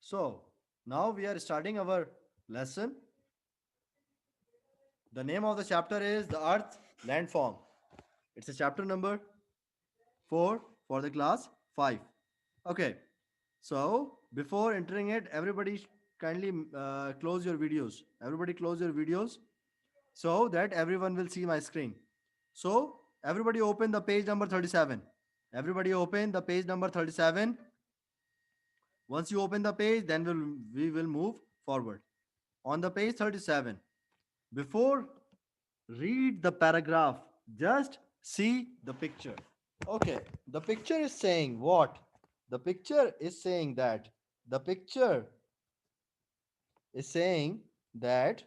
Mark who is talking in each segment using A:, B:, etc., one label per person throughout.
A: So, now we are starting our lesson. The name of the chapter is The Earth Landform. It's a chapter number 4 for the class 5. Okay, so before entering it, everybody kindly close your videos. Everybody close your videos so that everyone will see my screen. So, everybody open the page number 37. Everybody open the page number 37. Once you open the page, then we will move forward. On the page 37, before read the paragraph, just see the picture. Okay, the picture is saying what? The picture is saying that the picture is saying that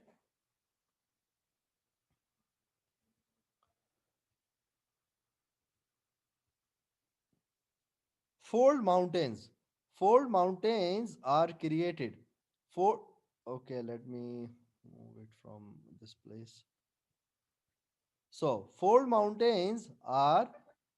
A: fold mountains, fold mountains are created. Four. Okay, let me move it from this place. So, fold mountains are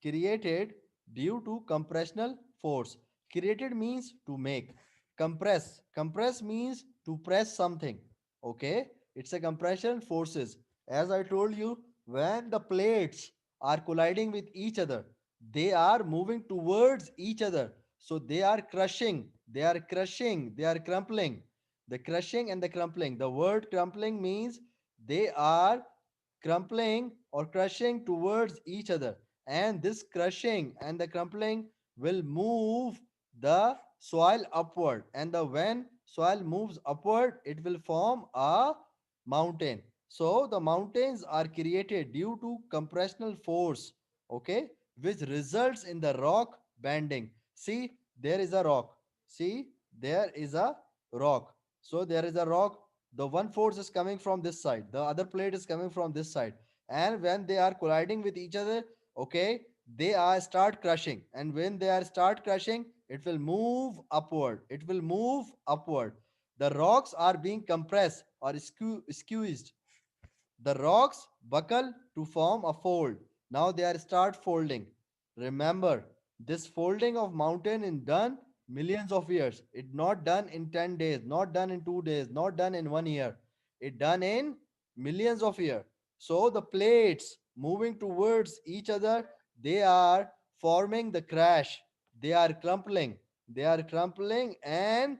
A: created due to compressional force. Created means to make. Compress. Compress means to press something. Okay? It's a compression forces. As I told you, when the plates are colliding with each other, they are moving towards each other. So they are crushing. They are crushing. They are crumpling. The crushing and the crumpling. The word crumpling means they are crumpling or crushing towards each other, and this crushing and the crumpling will move the soil upward, and the when soil moves upward it will form a mountain. So the mountains are created due to compressional force, okay, which results in the rock bending. See, there is a rock. See, there is a rock. So there is a rock. The one force is coming from this side, the other plate is coming from this side, and when they are colliding with each other, okay, they are start crushing, and when they are start crushing it will move upward, it will move upward. The rocks are being compressed or squeezed. The rocks buckle to form a fold. Now they are start folding. Remember, this folding of mountain is done millions of years. It not done in 10 days, not done in 2 days, not done in 1 year. It done in millions of years. So the plates moving towards each other, they are forming the crash. They are crumpling. They are crumpling, and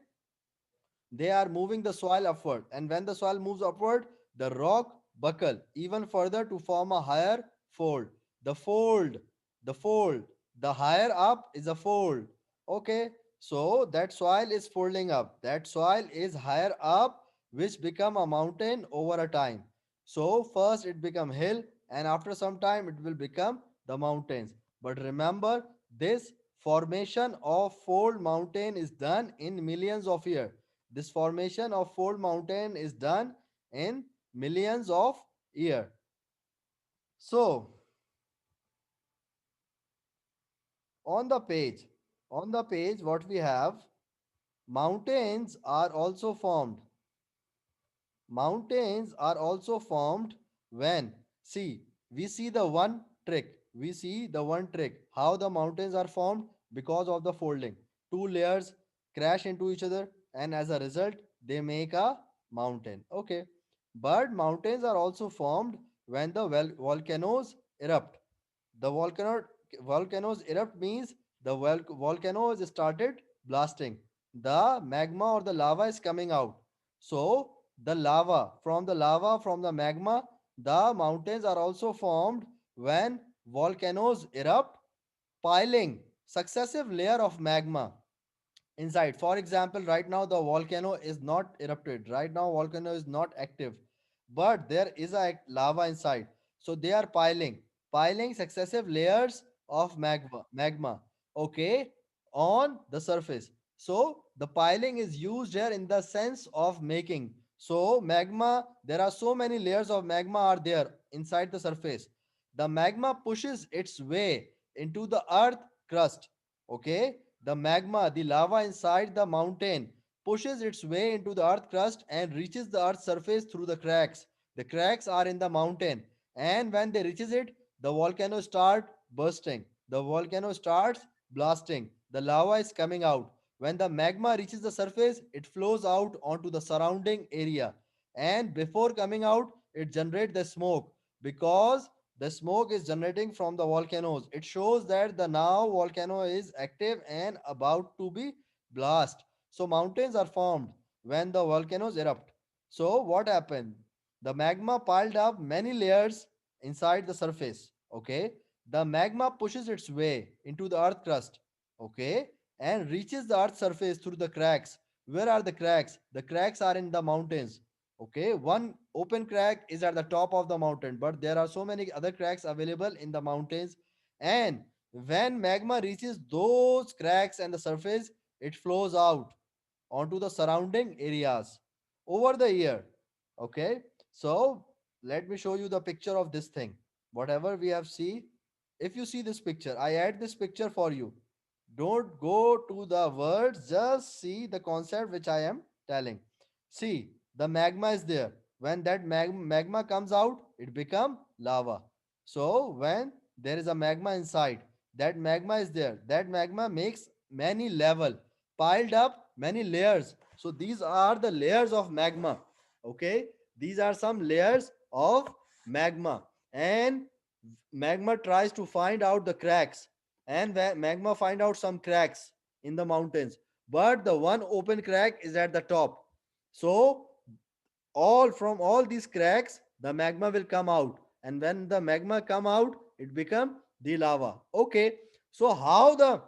A: they are moving the soil upward, and when the soil moves upward, the rock buckle even further to form a higher fold. The fold, the fold, the higher up is a fold. Okay, so that soil is folding up. That soil is higher up, which become a mountain over a time. So first it become hill, and after some time it will become the mountains. But remember, this formation of fold mountain is done in millions of years. This formation of fold mountain is done in millions of years. So on the page, what we have, mountains are also formed. Mountains are also formed when, see, we see the one trick. We see the one trick. How the mountains are formed? Because of the folding. Two layers crash into each other, and as a result, they make a mountain. Okay. But mountains are also formed when the volcanoes erupt. The volcanoes erupt means the volcano is started blasting. The magma or the lava is coming out. So the lava, from the magma, the mountains are also formed when volcanoes erupt, piling successive layer of magma inside. For example, right now the volcano is not erupted. Right now volcano is not active, but there is a lava inside. So they are piling successive layers of magma, okay, on the surface. So the piling is used here in the sense of making. So magma, there are so many layers of magma are there inside the surface. The magma pushes its way into the earth crust. Okay, the magma, the lava inside the mountain, pushes its way into the earth crust and reaches the earth's surface through the cracks. The cracks are in the mountain, and when they reaches it, the volcano start bursting. The volcano starts blasting. The lava is coming out. When the magma reaches the surface, it flows out onto the surrounding area. And before coming out, it generates the smoke because the smoke is generating from the volcanoes. It shows that the now volcano is active and about to be blast. So mountains are formed when the volcanoes erupt. So what happened? The magma piled up many layers inside the surface. Okay. The magma pushes its way into the earth crust. Okay, and reaches the earth's surface through the cracks. Where are the cracks? The cracks are in the mountains. Okay, one open crack is at the top of the mountain, but there are so many other cracks available in the mountains. And when magma reaches those cracks and the surface, it flows out onto the surrounding areas over the year. Okay, so let me show you the picture of this thing. Whatever we have see, if you see this picture, I add this picture for you. Don't go to the words, just see the concept which I am telling. See, the magma is there. When that magma comes out, it become lava. So when there is a magma inside, that magma is there. That magma makes many level, piled up many layers. So these are the layers of magma. Okay, these are some layers of magma, and magma tries to find out the cracks, and magma find out some cracks in the mountains, but the one open crack is at the top. So all these cracks the magma will come out, and when the magma come out, it become the lava. Okay, so how the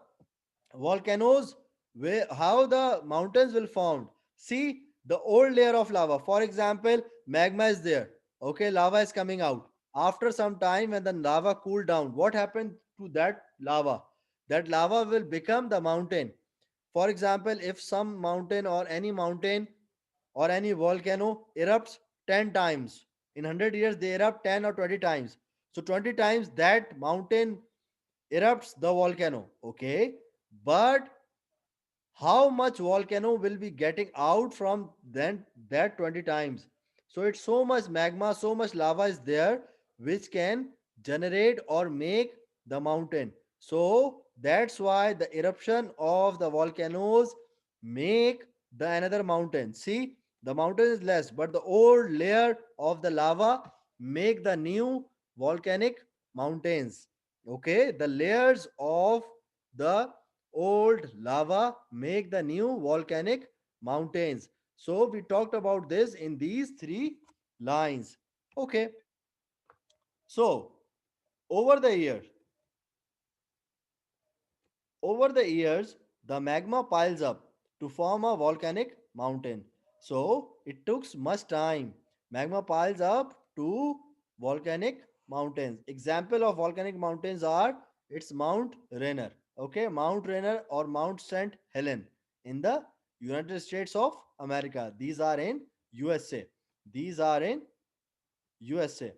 A: volcanoes, where how the mountains will form? See, the old layer of lava, for example, magma is there. Okay, lava is coming out. After some time, when the lava cool down, what happened to that lava? That lava will become the mountain. For example, if some mountain or any mountain or any volcano erupts 10 times, in 100 years they erupt 10 or 20 times. So 20 times that mountain erupts the volcano. Okay, but how much volcano will be getting out from then that 20 times? So it's so much magma, so much lava is there which can generate or make the mountain. So that's why the eruption of the volcanoes make the another mountain. See, the mountain is less, but the old layer of the lava make the new volcanic mountains. Okay, the layers of the old lava make the new volcanic mountains. So we talked about this in these three lines. Okay, so over the years, over the years, the magma piles up to form a volcanic mountain. So it took much time. Magma piles up to volcanic mountains. Example of volcanic mountains are, it's Mount Rainier. Okay, Mount Rainier or Mount St. Helen in the United States of America. These are in USA. These are in USA.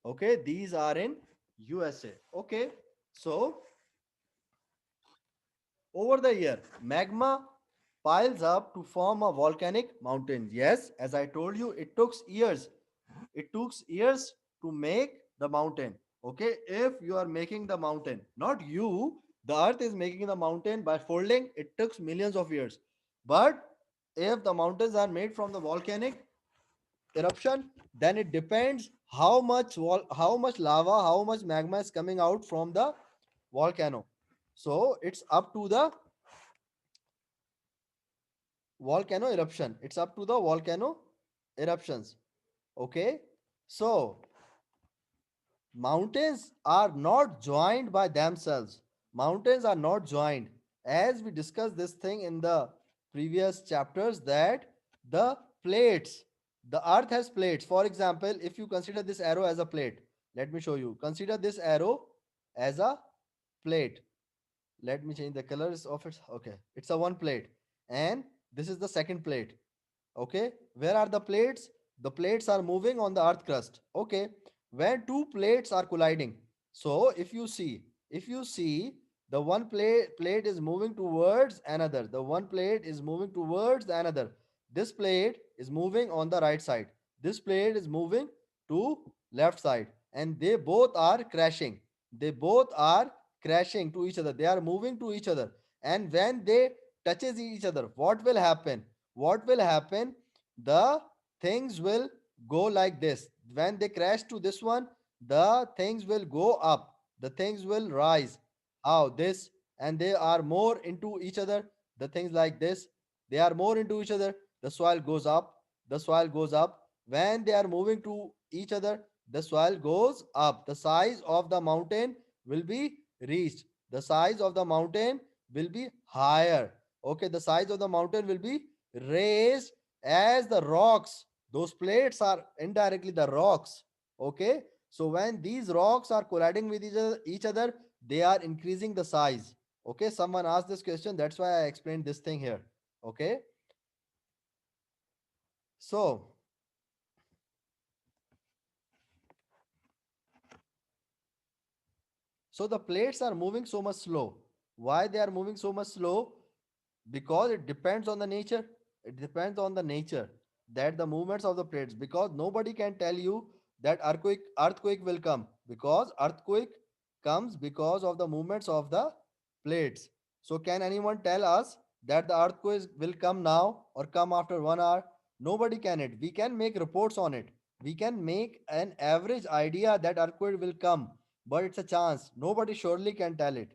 A: Okay, these are in USA. Okay, so over the year, magma piles up to form a volcanic mountain. Yes, as I told you, it took years. It took years to make the mountain. Okay, if you are making the mountain, not you, the earth is making the mountain by folding, it took millions of years. But if the mountains are made from the volcanic eruption, then it depends how much lava, how much magma is coming out from the volcano. So it's up to the volcano eruption. It's up to the volcano eruptions. Okay, so mountains are not joined by themselves. Mountains are not joined, as we discussed this thing in the previous chapters, that the plates, the earth has plates. For example, if you consider this arrow as a plate, let me show you. Consider this arrow as a plate. Let me change the colors of it. Okay, it's a one plate, and this is the second plate. Okay, where are the plates? The plates are moving on the earth crust. Okay, when two plates are colliding, so if you see the one plate is moving towards another, the one plate is moving towards the another, this plate is moving on the right side, this plate is moving to left side, and they both are crashing, they both are crashing to each other, they are moving to each other, and when they touches each other, what will happen? What will happen? The things will go like this. When they crash to this one, the things will go up, the things will rise. How? This. And they are more into each other, the things like this, they are more into each other, the soil goes up, the soil goes up. When they are moving to each other, the soil goes up, the size of the mountain will be reached, the size of the mountain will be higher. Okay, the size of the mountain will be raised as the rocks, those plates are indirectly the rocks. Okay, so when these rocks are colliding with each other, they are increasing the size. Okay, someone asked this question, that's why I explained this thing here. Okay, so the plates are moving so much slow. Why they are moving so much slow? Because it depends on the nature. It depends on the nature, that the movements of the plates, because nobody can tell you that earthquake will come, because earthquake comes because of the movements of the plates. So can anyone tell us that the earthquake will come now or come after 1 hour? Nobody can. It we can make reports on it, we can make an average idea that earthquake will come, but it's a chance, nobody surely can tell it.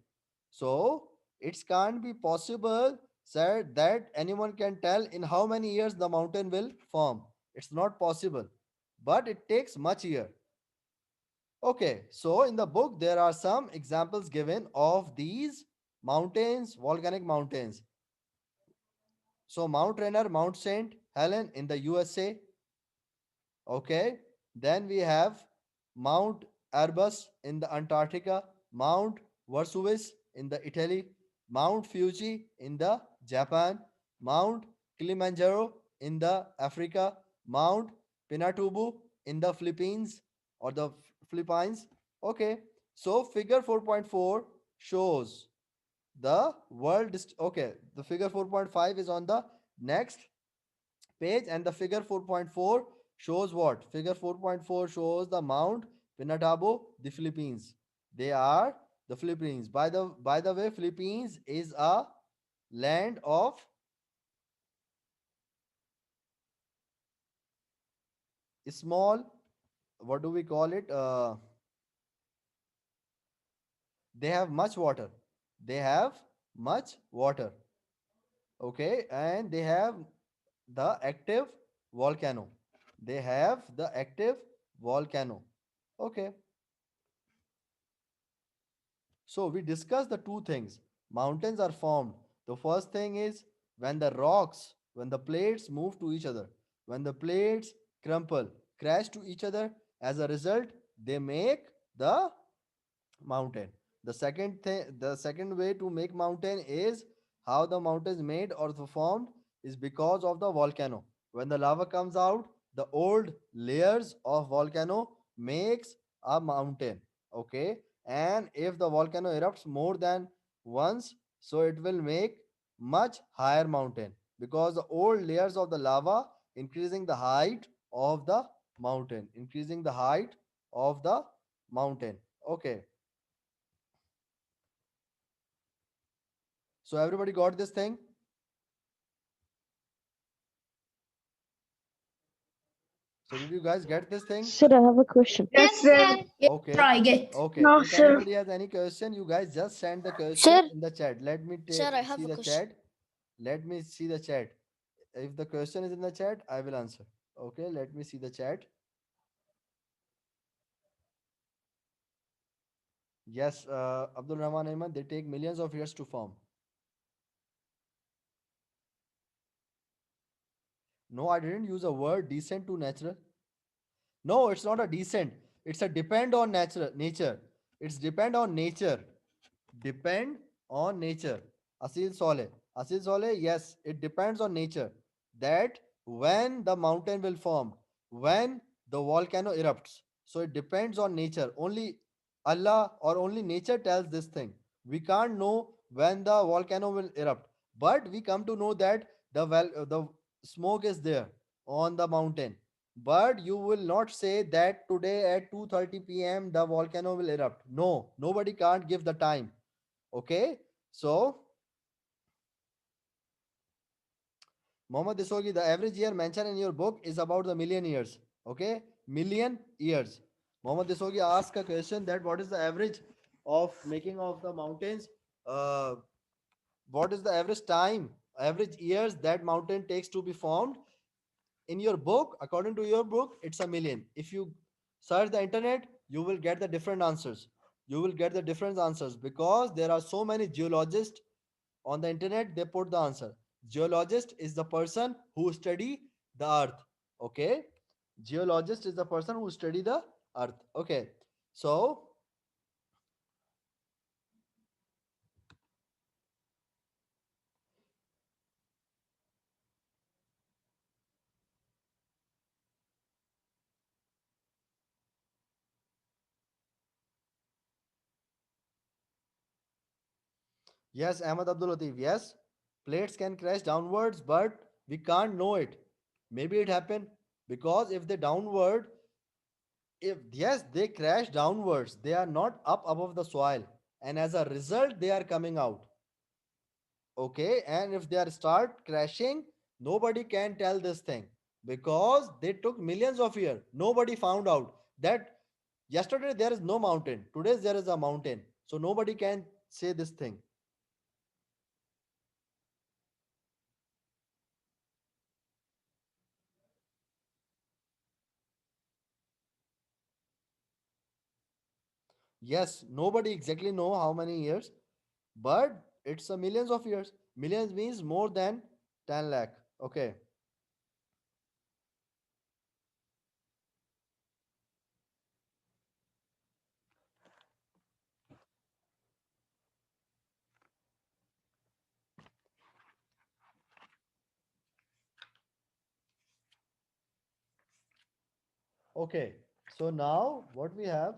A: So it can't be possible, sir, that anyone can tell in how many years the mountain will form. It's not possible, but it takes much year. Okay, so in the book there are some examples given of these mountains, volcanic mountains. So Mount Rainier, Mount St. Helen in the USA. Okay, then we have Mount Erebus in the Antarctica, Mount Vesuvius in the Italy, Mount Fuji in the Japan, Mount Kilimanjaro in the Africa, Mount Pinatubo in the Philippines or the Philippines. Okay, so figure 4.4 shows the okay, the figure 4.5 is on the next page, and the figure 4.4 shows what? Figure 4.4 shows the Mount Pinatubo, the Philippines. They are the Philippines. By the way, Philippines is a land of small, what do we call it? They have much water. They have much water. Okay, and they have the active volcano. They have the active volcano. Okay, so we discussed the two things. Mountains are formed. The first thing is when the rocks, when the plates move to each other, when the plates crumple, crash to each other, as a result, they make the mountain. The second way to make mountain is how the mountain is made or formed is because of the volcano. When the lava comes out, the old layers of volcano makes a mountain. Okay, and if the volcano erupts more than once, so it will make much higher mountain, because the old layers of the lava increasing the height of the mountain, increasing the height of the mountain. Okay, so everybody got this thing? So did you guys get this thing?
B: Sir, I have a question.
C: Yes, sir. Yes, sir,
A: Okay.
C: I get.
A: Okay.
C: No,
A: If
C: sir.
A: anybody has any question, you guys just send the question
B: Sir,
A: in the chat. Let me
B: sir, I
A: see
B: have a
A: the
B: question.
A: chat. Let me see the chat. If the question is in the chat, I will answer. Okay. Let me see the chat. Yes, Abdul Rahman Ahmed, they take millions of years to form. No, I didn't use a word decent to natural. No, it's not a decent. It's a depend on natural nature. It's depend on nature. Depend on nature. Asil Soleh. Asil Soleh, yes, it depends on nature. That when the mountain will form, when the volcano erupts. So it depends on nature. Only Allah or only nature tells this thing. We can't know when the volcano will erupt. But we come to know that the smoke is there on the mountain. But you will not say that today at 2:30 p.m. the volcano will erupt. No, nobody can't give the time. Okay, so Mohammad Disogi, the average year mentioned in your book is about the million years. Okay, million years. Mohammad Disogi asked a question that what is the average of making of the mountains? Uh, what is the average time, average years that mountain takes to be formed? In your book, according to your book, it's a million. If you search the internet, you will get the different answers. You will get the different answers because there are so many geologists on the internet. They put the answer. Geologist is the person who study the earth. Okay, geologist is the person who study the earth. Okay, so yes, Ahmad Abdul Latif, yes, plates can crash downwards, but we can't know it. Maybe it happened because if they downward, if yes, they crash downwards, they are not up above the soil, and as a result they are coming out. Okay, and if they are start crashing, nobody can tell this thing because they took millions of years. Nobody found out that yesterday there is no mountain, today there is a mountain, so nobody can say this thing. Yes, nobody exactly know how many years, but it's a millions of years. Millions means more than 10 lakh. Okay. Okay, so now what we have.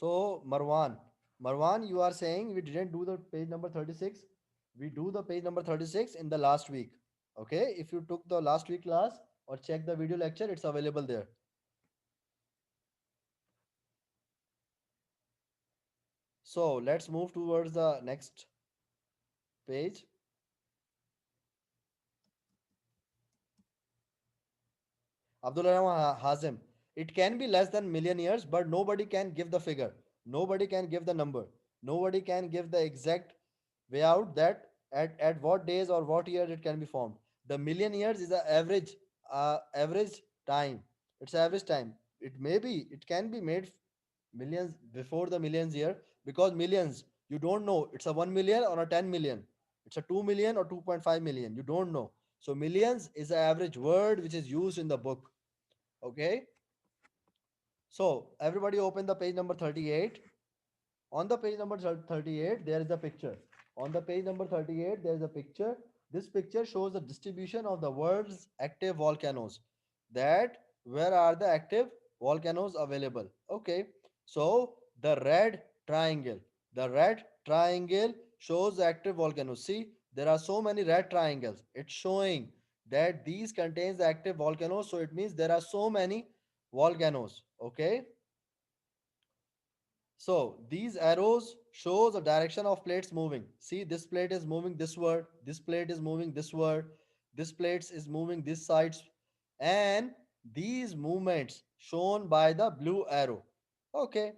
A: So Marwan, you are saying we didn't do the page number 36. We do the page number 36 in the last week. Okay, if you took the last week class or check the video lecture, it's available there. So let's move towards the next page. Abdullah Hazim. It can be less than million years, but nobody can give the figure. Nobody can give the number. Nobody can give the exact way out that at what days or what year it can be formed. The million years is the average time. It's average time. It can be made millions before the millions year because millions you don't know it's a 1 million or a 10 million. It's a 2 million or 2.5 million. You don't know. So millions is the average word which is used in the book. Okay, so everybody open the page number 38. On the page number 38 there is a picture. On the page number 38 there is a picture. This picture shows the distribution of the world's active volcanoes, that where are the active volcanoes available. Okay, so the red triangle shows the active volcanoes. See, there are so many red triangles. It's showing that these contains the active volcanoes, so it means there are so many volcanoes. Okay, so these arrows show the direction of plates moving. See, this plate is moving this word, this plate is moving this word, this plate is moving this sides, and these movements shown by the blue arrow. Okay,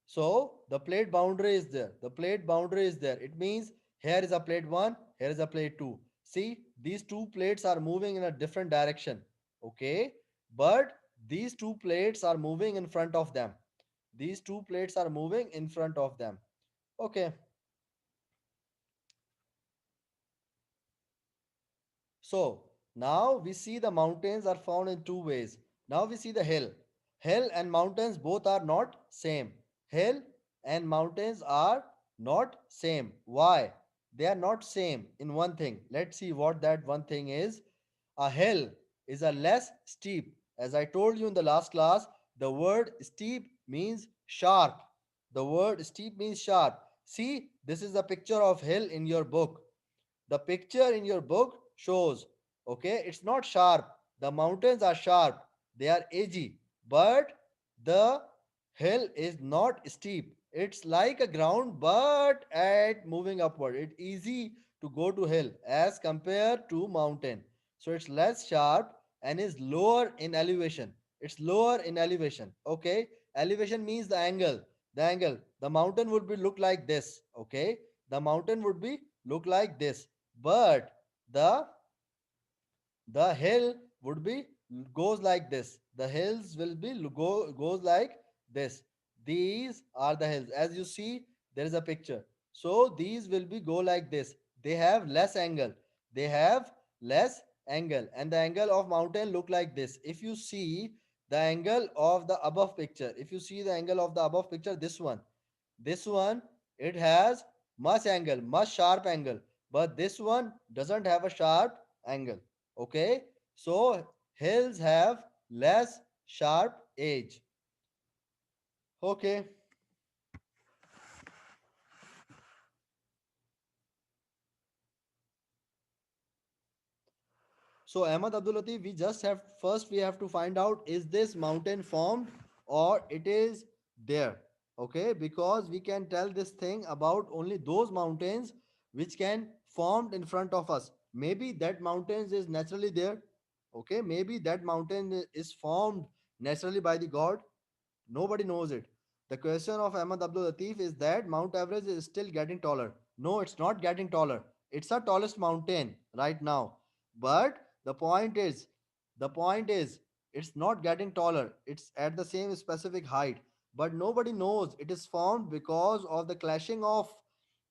A: so the plate boundary is there. The plate boundary is there. It means here is a plate 1, here is a plate 2. See, these two plates are moving in a different direction. Okay, but these two plates are moving in front of them. These two plates are moving in front of them. Okay, so now we see the mountains are found in two ways. Now we see the hill. Hill and mountains both are not same. Hill and mountains are not same. Why? They are not same in one thing. Let's see what that one thing is. A hill is a less steep. As I told you in the last class, the word steep means sharp. The word steep means sharp. See, this is a picture of hill in your book. The picture in your book shows, okay, it's not sharp. The mountains are sharp, they are edgy, but the hill is not steep, It's like a ground, but at moving upward. It's easy to go to hill as compared to mountain. So it's less sharp and is lower in elevation. It's lower in elevation. Okay. Elevation means the angle. The angle. The mountain would be look like this. Okay. The mountain would be look like this. But the the hill would be goes like this. The hills will be goes like this. These are the hills. As you see, there is a picture. So these will be go like this. They have less angle. They have less angle, and the angle of mountain look like this. If you see the angle of the above picture, if you see the angle of the above picture, this one, it has much angle, much sharp angle, but this one doesn't have a sharp angle. Okay, so hills have less sharp edge. Okay, so Ahmad Abdul Latif, we have to find out, is this mountain formed or it is there? Okay, because we can tell this thing about only those mountains which can formed in front of us. Maybe that mountains is naturally there. Okay, maybe that mountain is formed naturally by the God. Nobody knows it. The question of Ahmad Abdul Latif is that Mount Everest is still getting taller. No, it's not getting taller. It's the tallest mountain right now. But the point is, it's not getting taller. It's at the same specific height. But nobody knows it is formed because of the clashing of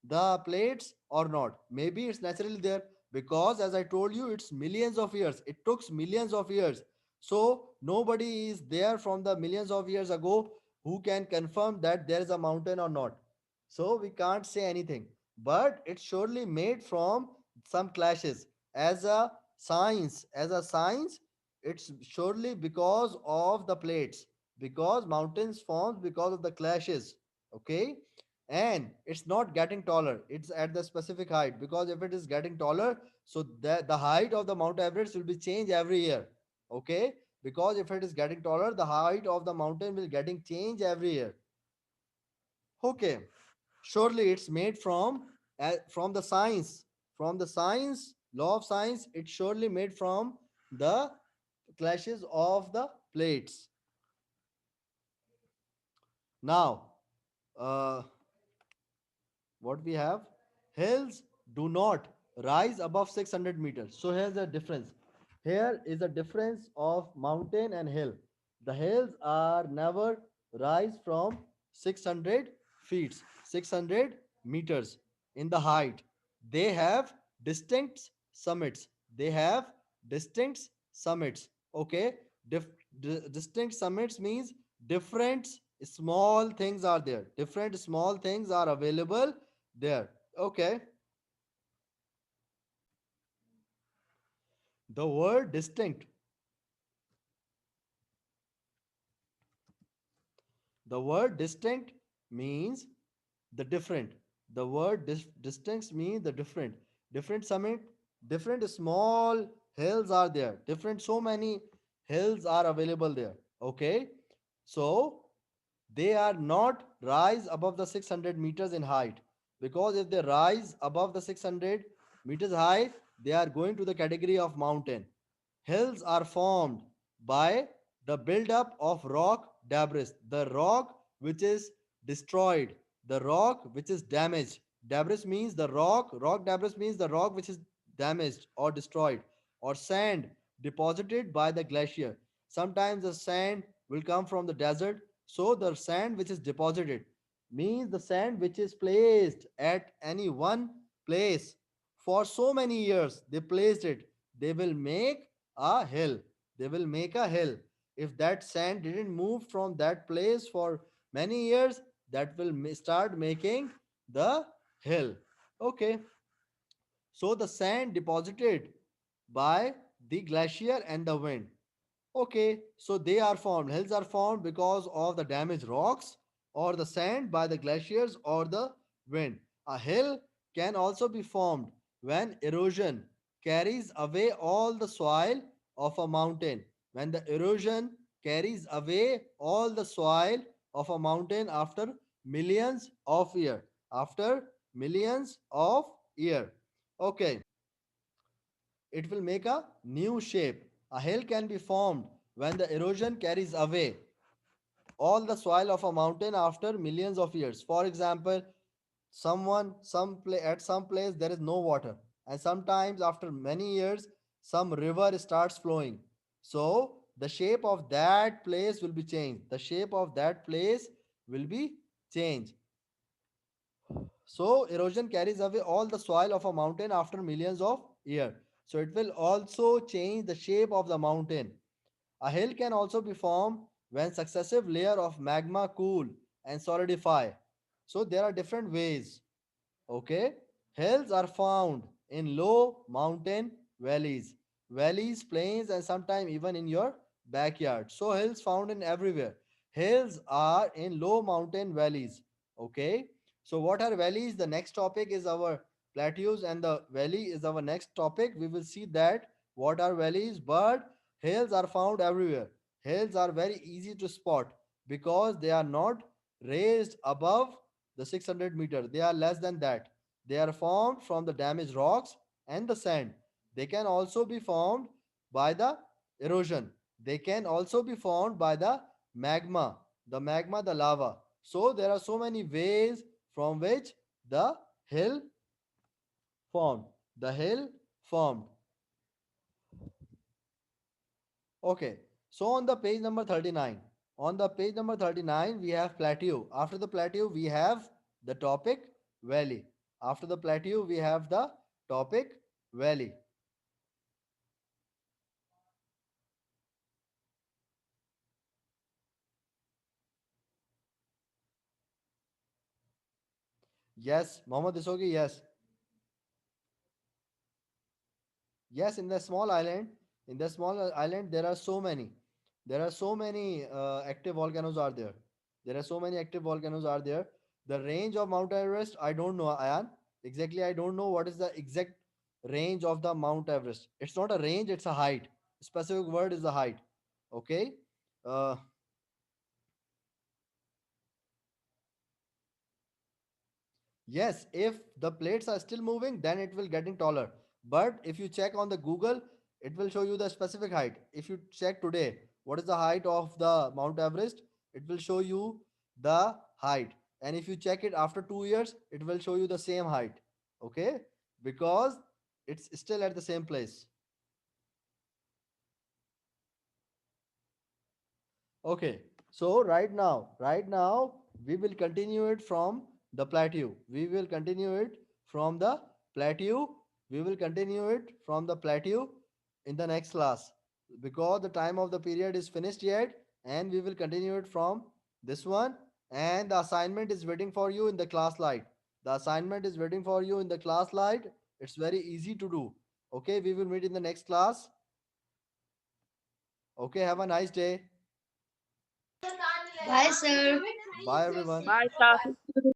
A: the plates or not. Maybe it's naturally there because, as I told you, it's millions of years. It took millions of years. So nobody is there from the millions of years ago who can confirm that there is a mountain or not. So we can't say anything. But it's surely made from some clashes. As a science, it's surely because of the plates. Because mountains forms because of the clashes. Okay, and it's not getting taller, it's at the specific height, because if it is getting taller, so the height of the Mount Everest will be changed every year. Okay, because if it is getting taller, the height of the mountain will getting changed every year. Okay, surely it's made from the science, from the science law of science, it's surely made from the clashes of the plates. Now, uh, what we have, hills do not rise above 600 meters. So here's the difference. Here is the difference of mountain and hill. The hills are never rise from 600 feet, 600 meters in the height. They have distinct summits. They have distinct summits. Okay, distinct summits means different small things are there, different small things are available there. Okay, the word distinct, the word distinct means the different. The word distinct means the different. Different summit, different small hills are there, different, so many hills are available there. Okay, so they are not rise above the 600 meters in height, because if they rise above the 600 meters high, they are going to the category of mountain. Hills are formed by the buildup of rock debris, the rock which is destroyed, the rock which is damaged. Debris means the rock debris means the rock which is damaged or destroyed, or sand deposited by the glacier. Sometimes the sand will come from the desert, so the sand which is deposited means the sand which is placed at any one place for so many years. They placed it. They will make a hill. They will make a hill. If that sand didn't move from that place for many years, that will start making the hill. Okay. So the sand deposited by the glacier and the wind. Okay, so they are formed. Hills are formed because of the damaged rocks or the sand by the glaciers or the wind. A hill can also be formed when erosion carries away all the soil of a mountain. When the erosion carries away all the soil of a mountain after millions of year. After millions of year. Okay, it will make a new shape. A hill can be formed when the erosion carries away all the soil of a mountain after millions of years. For example, at some place there is no water, and sometimes after many years some river starts flowing. So the shape of that place will be changed. The shape of that place will be changed. So erosion carries away all the soil of a mountain after millions of years. So it will also change the shape of the mountain. A hill can also be formed when successive layer of magma cool and solidify. So there are different ways. Okay, hills are found in low mountain valleys, plains, and sometimes even in your backyard. So hills found in everywhere. Hills are in low mountain valleys. Okay, so what are valleys? The next topic is our plateaus, and the valley is our next topic. We will see that what are valleys, but hills are found everywhere. Hills are very easy to spot because they are not raised above the 600 meter. They are less than that. They are formed from the damaged rocks and the sand. They can also be formed by the erosion. They can also be formed by the lava. So there are so many ways from which the hill formed. The hill formed. Okay. So on the page number 39, we have plateau. After the plateau, we have the topic valley. After the plateau, we have the topic valley. Yes, Mohammed Isogi, yes. Yes, in the small island, there are so many. There are so many active volcanoes are there. There are so many active volcanoes are there. The range of Mount Everest, I don't know, Ayan. Exactly, I don't know what is the exact range of the Mount Everest. It's not a range, it's a height. Specific word is the height. Okay. Uh, Yes, if the plates are still moving, then it will getting taller. But if you check on the Google, it will show you the specific height. If you check today, what is the height of the Mount Everest? It will show you the height. And if you check it after 2 years, it will show you the same height. Okay? Because it's still at the same place. Okay, so right now, we will continue it from the plateau. We will continue it from the plateau. We will continue it from the plateau in the next class because the time of the period is finished yet, and we will continue it from this one. And the assignment is waiting for you in the class light. The assignment is waiting for you in the class light. It's very easy to do. Okay, we will meet in the next class. Okay, have a nice day.
B: Bye, sir.
A: Bye, everyone.
C: Bye, sir.